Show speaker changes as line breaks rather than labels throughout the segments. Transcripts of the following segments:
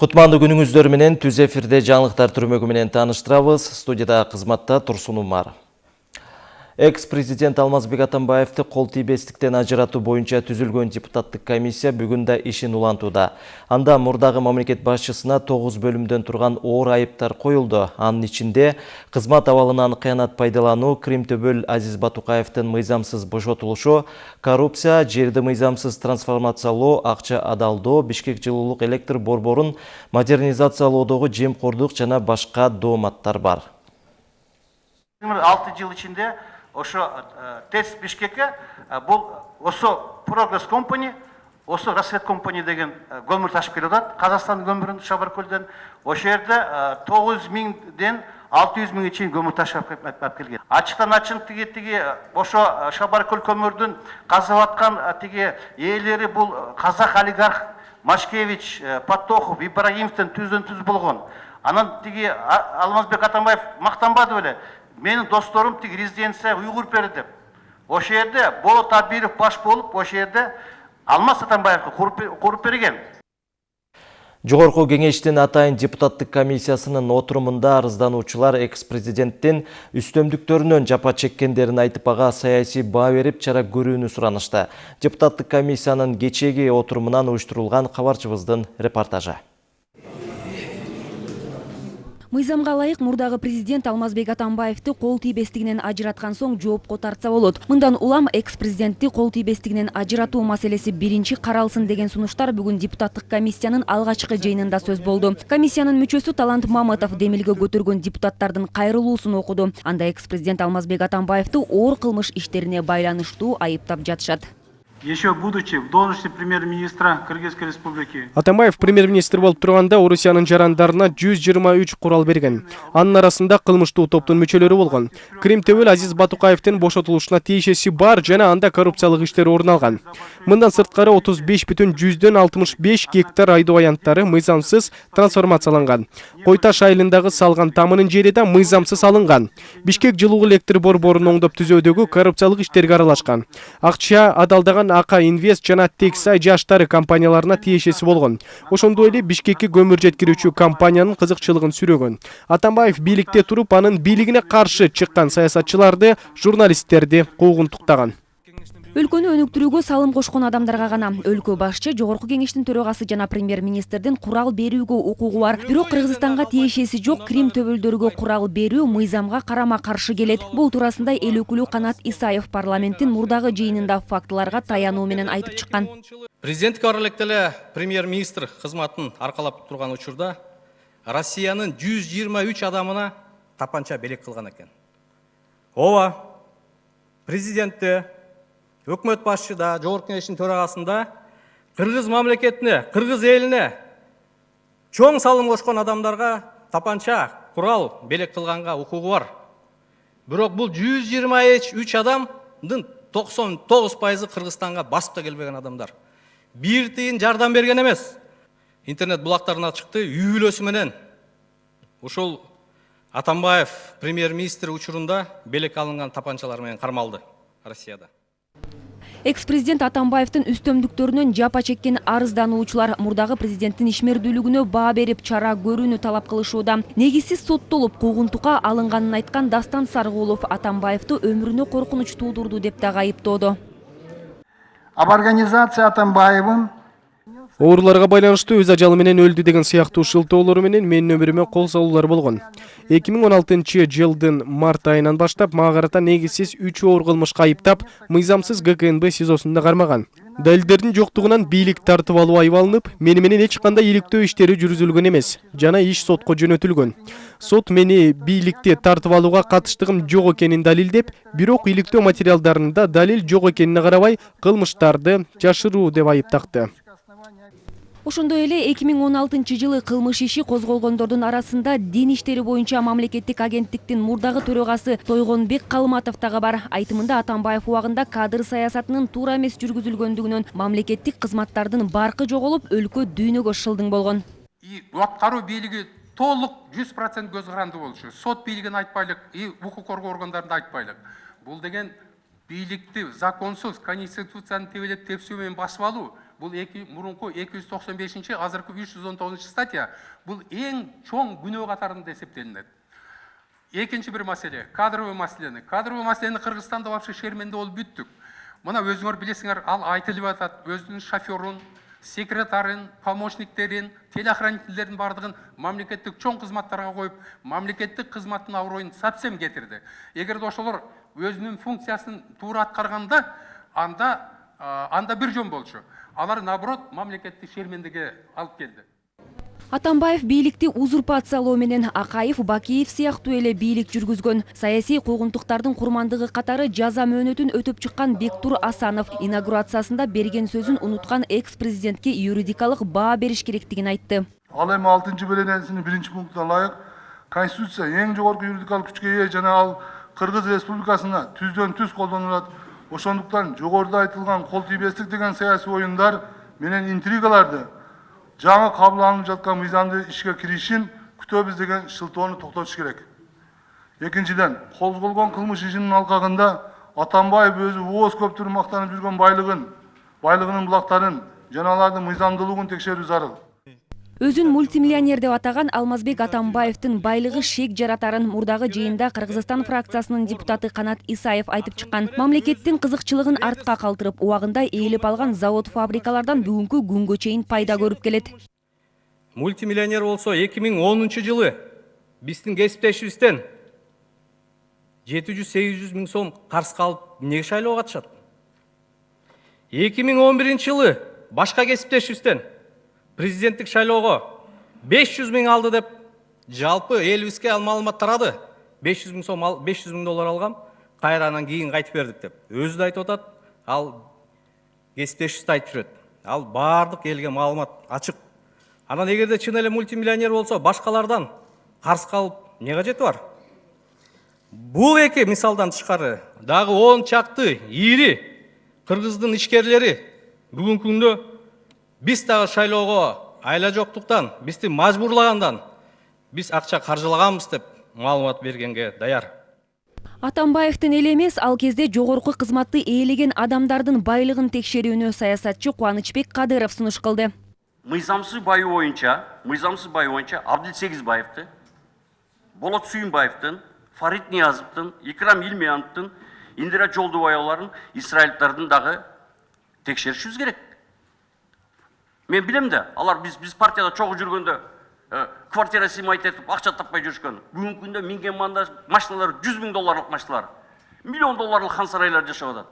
Кутмандуу күнүңүздөр менен түз эфирде жаңылыктар түрмөгү менен тааныштырабыз. Студияда кызматта Турсун Умар. Экс-президент Алмазбек Атамбаевди кол тийбестиктен ажыратуу боюнча түзүлгөн депутаттык комиссия бүгүн да ишин улантууда. Анда мурдагы мамлекет башчысына 9 бөлүмдөн турган оор айыптар коюлду. Анын ичинде кызмат абалынан кыянат пайдалануу, Кримтөбөл Азиз Батукаевдин мыйзамсыз бошотулушу, коррупция, жерди мыйзамсыз трансформациялоо, акча адалдоо, Бишкек жылуулук электр борборун модернизациялоодогу жемкордук жана башка дооматтар бар.
6 жыл ичинде ошо ТЭЦ Бишкекке бул ошо Progress Company, ошо Рассвет Company деген көмүр ташып келип атат. Казакстандын көмүрүн Шабаркөлдөн. Ошо жерде 900 миңден 600 миңге чейин көмүр ташып келген. Ачыктан ачык тиги ошо Шабаркөл көмүрдүн казып аткан тиги ээлери бул казак олигарх Машкевич, Паттохов, Ибрагимовдун түздөн түз болгон. Анан тиги Алмазбек Атамбаев мактанбады беле. Менин досторум тиги резиденция уйгур пери деп. Ошо жерде Болот Абиров баш болуп, ошо жерде Алмаз Атамбаевди куруп берген.
Жогорку кеңештин атайын депутаттык комиссиясынын отурумунда арыздануучулар экс-президенттин үстөмдүктөрүнөн жапа чеккендерин айтып, ага саясий баа берип чара көрүүнү суранышты. Депутаттык комиссиянын кечээги отурумунан уюштурулган кабарчыбыздын репортажы.
Мыйзамга ылайык мурдагы президент Алмазбек Атамбаевди кол тийбестигинен ажыраткан соң жоопко тартса болот. Мындан улам экс-президентти кол тийбестигинен ажыратуу маселеси биринчи каралсын деген сунуштар бүгүн депутаттык комиссиянын алгачкы жыйынында сөз болду. Комиссиянын мүчөсү Талант Маматов демилге көтөргөн депутаттардын кайрылуусун окуду. Анда экс-президент Алмазбек Атамбаевди оор кылмыш иштерине байланыштуу айыптап жатышат.
Еще будучи в должности премьер-министра Кыргызской республики.
Атамбаев премьер-министр болуп турганда Орусиянын жарандарына 123 курал берген. Анын арасында кылмыштуу топтун мүчөлөрү болгон. Кримтөбөл Азиз Батукаевдин бошотулушуна тиешеси бар жана анда коррупциялык иштер орун алган. Мындан сырткары 35,65 гектар айдоо аянттары мыйзамсыз трансформацияланган. Кой Таш айылындагы салган тамынын жери да мыйзамсыз алынган. Бишкек жылуу электр борборун оңдоп түзөөдөгү коррупциялык иштерге аралашкан. Акча адалдаган АК Инвест жана Тексай жаштары компанияларына тиешеси болгон. Ошондой эле Бишкекке көмүр жеткирүүчү компаниянын кызыкчылыгын сүрөгөн. Атамбаев бийликте туруп, анын бийлигине каршы чыккан саясатчыларды, журналисттерди куугунтуктаган.
Өлкөнү өнүктүрүүгө салым кошкон адамдарга гана өлкө башчы, жогорку кеңештин төрагасы жана премьер-министрдин курал берүүгө укугу бар. Бирок Кыргызстанга тиешеси жок Крим-төбөлдөргө курал берүү мыйзамга карама-каршы келет. Бул туурасында эл өкүлү Канат Исаев парламенттин мурдагы жыйынында фактыларга таянуу менен айтып чыккан.
Президенттик аралектеле премьер-министр кызматын аркалап турган учурда Россиянын 123 адамына тапанча белек кылган экен. Ооба, президентте, өкмөт башчыда, жогорку кеңештин төрагасында Кыргыз мамлекетине, Кыргыз элине чоң салым кошкон адамдарга тапанча, курал белек кылганга укугу бар. Бирок бул 123 адамдын 99% Кыргызстанга басып да келбеген адамдар. Бир тыйын жардам берген эмес. Интернет булактарына чыкты, үй бүлөсү менен ушул Атамбаев премьер-министр учурунда белек алынган тапанчалар менен кармалды Россияда.
Экс-президент Атамбаевдин үстөмдүктөрүнөн жапа чеккен арыздануучулар мурдагы президенттин ишмердүүлүгүнө баа берип чара көрүүнү талап кылышууда. Негизсиз соттолуп куугунтукка алынганын айткан Дастан Саргулов Атамбаевди өмүрүнө коркунуч туудурду деп да айыптоодо.
Об организации Атамбаевым
Ооруларга байланыштуу өз ажалы менен өлдү деген сыяктуу шылтоолору менен менин өмүрүмө кол салуулар болгон. 2016-жылдын март айынан баштап мага карата негизсиз 3 оор кылмышка айыптап, мыйзамсыз ГКНБ СИЗОсунда кармаган. Далилдердин жоктугунан бийлик тартып алуу айып мени менен эч кандай иликтөө иштери жүргүзүлгөн эмес жана иш сотко жөнөтүлгөн. Сот мени бийликти тартып алууга катыштыгым жок экенин далилдеп, бирок иликтөө материалдарында далил жок экенине карабай кылмыштарды жашыруу деп айыптакты.
Ошондой эле 2016-жылы кылмыш иши козголгондордун арасында дин иштери боюнча мамлекеттик агенттиктин мурдагы төрагасы Тойгонбек Калматов дагы бар. Айтымында Атамбаев убагында кадр саясатынын туура эмес жүргүзүлгөндүгүнөн мамлекеттик кызматтардын баркы жоголуп, өлкө дүйнөгө шылдың болгон.
Аткаруу бийлиги толук 100% көз каранды болушу. Сот бийлигин айтпайлык, укук коргоо органдарында айтпайлык. Бул деген бийликти законсуз конституцияны тебелеп тепсүү менен басып алуу. Бұл мұрынқы 295-ші, азыркы 319-ші статья, бұл ең чоң күнөө қатарында есептелінеді. Екінші бір мәселе, кадровый мәселені. Кадровый мәселені Қырғызстанда вообще шерменде ол бүттік. Мына өзіңер білесіңер, ал айтылып атады, өзінің шоферін, секретарын, помощниктерін, телеохранительдерін бардығын мемлекеттік чоң қызматтарға қойып, мемлекеттік қызматтың ауыройын совсем кетірді. Егер де ошолар өзінің функциясын тура атқарғанда, анда бір жөн болчу. Алар наоборот мемлекеттік шермендеге алып келді.
Атамбаев бийликти узурпациялоо менен Акаев, Бакиев сыяктуу эле бийлик жүргүзгөн. Саясий куугунтуктардын курмандыгы катары жаза мөөнөтүн өтүп чыккан Бектур Асанов инаугурациясында берген сөзүн унуткан экс-президентке юридикалык баа бериш керектигин айтты.
Ал эми 6-беленесинин 1-пунктуна ылайык Конституция эң жогорку юридикалык күчкө ээ жана ал Кыргыз Республикасына түздөн түз колдонулат. Ошондуктан жогоруда айтылган кол тийбестик деген саясий оюндар менен интригаларды жаңы кабыл алынып жаткан мыйзамды ишке киришин күтөбүз деген шылтоону токтотуш керек. Экинчиден, козголгон кылмыш ишинин алкагында Атамбаев өзү ооз көптүр мактанып жүргөн байлыгынын булактарын жана алардын мыйзамдуулугун текшерүү зарыл.
Өзүн мультимиллионер деп атаган Алмазбек Атамбаевдин байлыгы шек жаратарын мурдагы жыйында Кыргызстан фракциясынын депутаты Канат Исаев айтып чыккан. Мамлекеттин кызыкчылыгын артка калтырып, убагында ээлип алган завод-фабрикалардан бүгүнкү күнгө чейин пайда көрүп келет.
Мультимиллионер болсо 2010-жылы биздин кесиптешибизден 700-800 миң сом карыз калып, эмнеге шайлоого катышат? 2011-жылы башка кесиптешибизден президенттик шайлоого 500 миң алды деп жалпы элибизге ал маалымат тарады. 500 миң сом, 500 миң доллар алгам, кайранан кийин кайтып бердик деп. Өзү да айтып атат, ал кесиптешибиз да айтып жүрөт. Ал баардык элге маалымат ачык. Анан эгерде чын эле мультимиллионер болсо, башкалардан карыз калып, эмне кажети бар? Бул эки мисалдан тышкары дагы 10 чакты ири кыргыздын ишкерлери бүгүнкү күндө биз дагы шайлоого айла жоктуктан, бизди мажбурлагандан биз акча каржылаганбыз деп маалымат бергенге даяр.
Атамбаевдин эле эмес, ал кезде жогорку кызматты ээлеген адамдардын байлыгын текшерүүнү саясатчы Кубанычбек Кадыров сунуш кылды.
Мыйзамсыз байы боюнча Абдил Сегизбаевди, Болот Сүйүнбаевдин, Фарид Ниязовдун, Икрам Илмияновдун, Индира Жолдубаевларын, Исраилдардын дагы текшеришибиз керек. Мен билем да, алар биз партияда чогуу жүргөндө квартира сыймайт этип акча таппай жүрүшкөн. Бүгүнкү күндө минген машиналар 100 миң долларлык машиналар, миллион долларлык хан сарайлар жашап атат.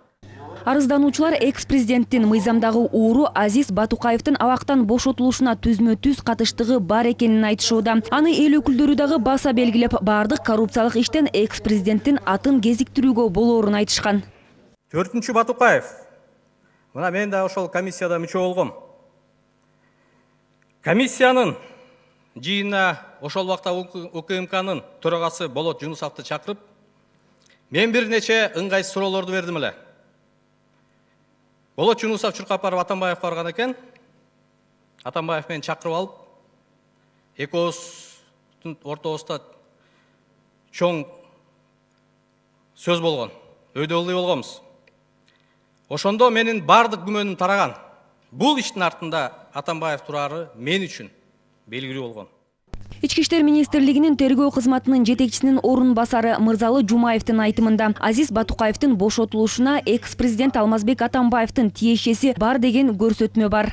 Арыздануучулар экс-президенттин мыйзамдагы ууру Азиз Батукаевдин абактан бошотулушуна түзмө-түз катыштыгы бар экенин айтышууда. Аны эл өкүлдөрү дагы баса белгилеп, бардык коррупциялык иштен экс-президенттин атын кезиктирүүгө болоорун айтышкан.
4-чү Батукаев. Мына мен да ошол комиссияда мүчө болгом. Комиссиянын жыйына ошол убакта УКМКнын төрагасы Болот Жунусовду чакырып, мен бир нече ыңгайсыз суроолорду бердим эле. Болот Жунусов чуркап барып Атамбаевге барган экен. Атамбаев мени чакырып алып, экөөбүздүн ортобузда чоң сөз болгон, өйдөлүү болгонбуз. Ошондо менин бардык күмөнүм тараган. Бул иштин артында Атамбаев турары мен үчүн белгилүү болгон.
Ички иштер министрлигинин тергөө кызматынын жетекчисинин орун басары Мырзалы Жумаевдин айтымында Азиз Батукаевдин бошотулушуна экс-президент Алмазбек Атамбаевдин тиешеси бар деген көрсөтмө бар.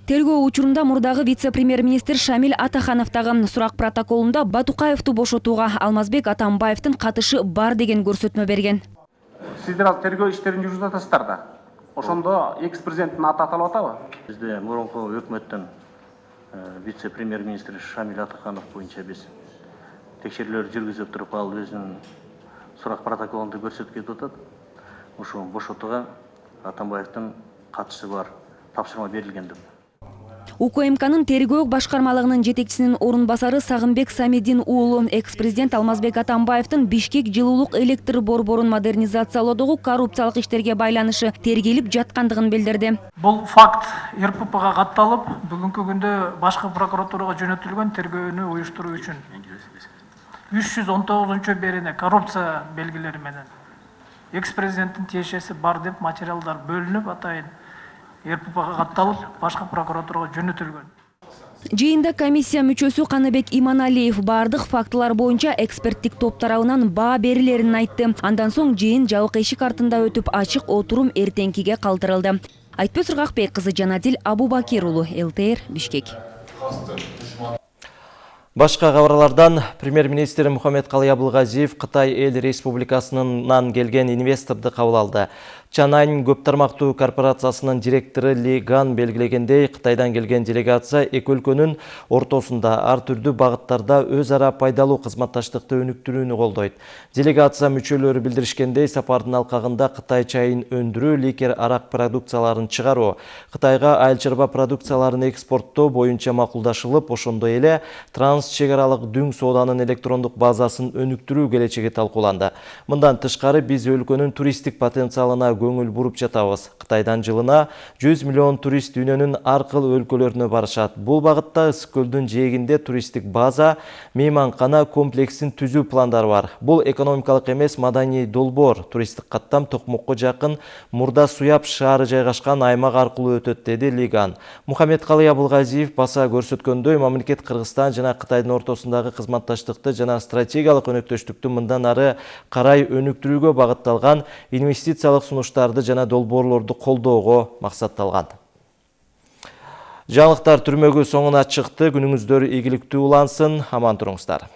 Тергөө учурунда мурдагы вице-премьер-министр Шамил Атаханов дагы сурак протоколунда Батукаевду бошотууга Алмазбек Атамбаевдин катышы бар деген көрсөтмө берген.
Сиздер ал тергөө иштерин жүргүзүп атасыздар да. Ошондо экс-президенттин аты аталып атабы?
Бизде мурунку өкмөттөн вице-премьер-министр Шамил Атаханов боюнча биз текшерүүлөр жүргүзүп туруп, ал өзүнүн сурак протоколунда көрсөтүп атат. Ошо бошотууга Атамбаевдин катышы бар, тапшырма берилген деп.
УКМКнын тергөө башкармалыгынын жетекчисинин орун басары Сагынбек Самидин уулу экс-президент Алмазбек Атамбаевдин Бишкек жылуулук электр борборун модернизациялоодогу коррупциялык иштерге байланышы тергелип жаткандыгын билдирди.
Бул факт РППга катталып, бүгүнкү күндө башкы прокуратурага жөнөтүлгөн тергөөнү уюштуруу үчүн 319 берене коррупция белгилери менен экс-президенттин тиешеси бар деп материалдар бөлүнүп атайын РППга катталып, башка прокуратурага жөнөтүлгөн.
Жыйында комиссия мүчөсү Каныбек Иманалиев бардык фактылар боюнча эксперттик топ тарабынан баа берилерин айтты. Андан соң жыйын жабык эшик артында өтүп, ачык отурум эртеңкиге калтырылды. Айтпөз Ыргакбек кызы Жанадил Абубакир уулу, ЛТР, Бишкек.
Башка кабарлардан премьер-министр Мухаммедкалый Абылгазиев Кытай Эл Республикасынан келген инвесторду кабыл алды. Чанань көп тармактуу корпорациясынын директору Ли Ган белгилегендей, Кытайдан келген делегация эки өлкөнүн ортосунда ар түрдүү багыттарда өз ара пайдалуу кызматташтыкты өнүктүрүүнү колдойт. Делегация мүчөлөрү билдиришкендей, сапардын алкагында Кытай чайын өндүрүү, ликер арак продукцияларын чыгаруу, Кытайга айыл чарба продукцияларын экспорттоо боюнча макулдашылып, ошондой эле транс чек аралык дүң сооданын электрондук базасын өнүктүрүү келечеги талкууланды. Мындан тышкары биз өлкөнүн туристтик потенциалына көңүл буруп жатабыз. Кытайдан жылына 100 миллион турист дүйнөнүн ар кыл өлкөлөрүнө барышат. Бул багытта Ысык-көлдүн жээгинде туристтик база, мейманкана комплексин түзүү пландары бар. Бул экономикалык эмес, маданий долбоор. Туристтик каттам Токмокко жакын Мурда Суяб шаары жайгашкан аймак аркылуу өтөт, деди Лиган. Мухаммедкалый Абылгазиев баса көрсөткөндөй, мамлекет Кыргызстан жана Кытайдын ортосундагы кызматташтыкты жана стратегиялык өнөктөштүктү мындан ары карай өнүктүрүүгө багытталган инвестициялык сунуштарды жана долбоорлорду колдоого максатталган. Жаңылыктар түрмөгү соңуна чыкты. Күнүңүздөр ийгиликтүү улансын. Аман туруңуздар.